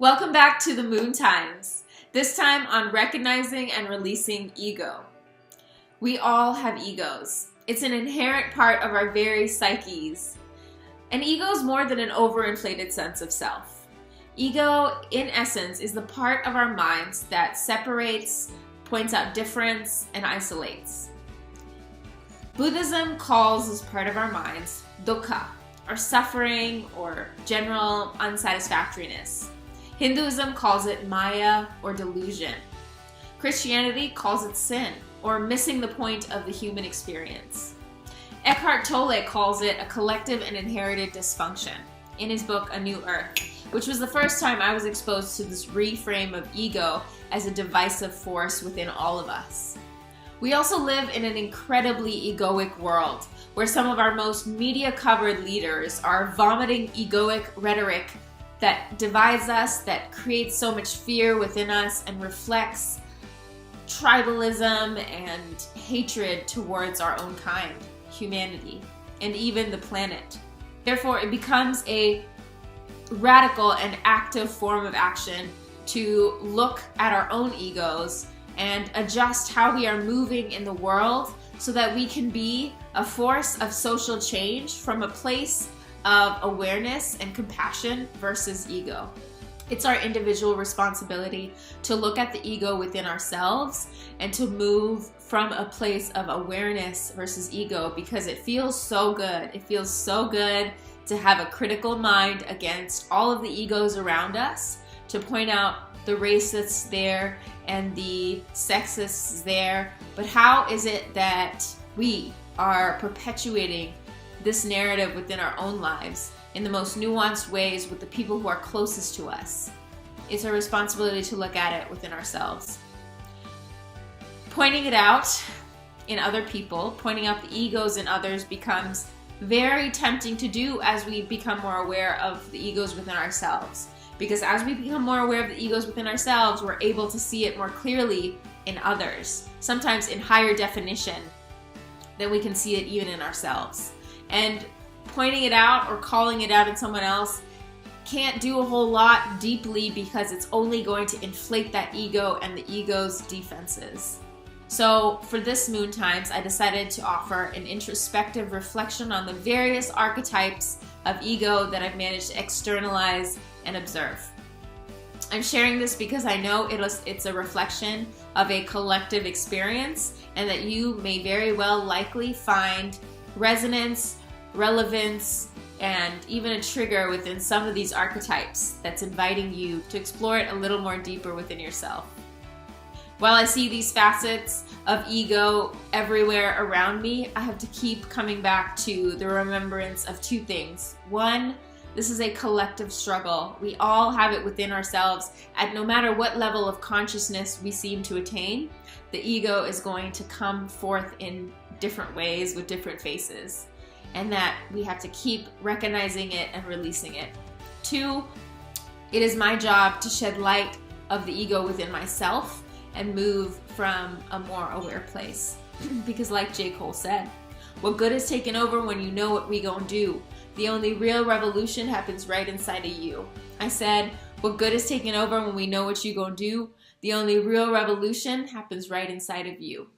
Welcome back to the Moon Times, this time on recognizing and releasing ego. We all have egos. It's an inherent part of our very psyches. An ego is more than an overinflated sense of self. Ego, in essence, is the part of our minds that separates, points out difference, and isolates. Buddhism calls this part of our minds dukkha, or suffering, or general unsatisfactoriness. Hinduism calls it maya, or delusion. Christianity calls it sin, or missing the point of the human experience. Eckhart Tolle calls it a collective and inherited dysfunction in his book A New Earth, which was the first time I was exposed to this reframe of ego as a divisive force within all of us. We also live in an incredibly egoic world where some of our most media-covered leaders are vomiting egoic rhetoric that divides us, that creates so much fear within us and reflects tribalism and hatred towards our own kind, humanity, and even the planet. Therefore, it becomes a radical and active form of action to look at our own egos and adjust how we are moving in the world so that we can be a force of social change from a place of awareness and compassion versus ego. It's our individual responsibility to look at the ego within ourselves and to move from a place of awareness versus ego, because it feels so good. It feels so good to have a critical mind against all of the egos around us, to point out the racists there and the sexists there. But how is it that we are perpetuating this narrative within our own lives in the most nuanced ways with the people who are closest to us? It's our responsibility to look at it within ourselves. Pointing it out in other people, pointing out the egos in others, becomes very tempting to do as we become more aware of the egos within ourselves. Because as we become more aware of the egos within ourselves, we're able to see it more clearly in others, sometimes in higher definition than we can see it even in ourselves. And pointing it out or calling it out in someone else can't do a whole lot deeply, because it's only going to inflate that ego and the ego's defenses. So for this Moon Times, I decided to offer an introspective reflection on the various archetypes of ego that I've managed to externalize and observe. I'm sharing this because I know it's a reflection of a collective experience, and that you may very well likely find resonance, relevance, and even a trigger within some of these archetypes that's inviting you to explore it a little more deeper within yourself. While I see these facets of ego everywhere around me, I have to keep coming back to the remembrance of two things. One, this is a collective struggle. We all have it within ourselves, and no matter what level of consciousness we seem to attain, the ego is going to come forth in different ways with different faces, and that we have to keep recognizing it and releasing it. Two, it is my job to shed light of the ego within myself and move from a more aware place. Because like J. Cole said, what good is taking over when you know what we gon' do? The only real revolution happens right inside of you. I said, what good is taking over when we know what you gon' do? The only real revolution happens right inside of you.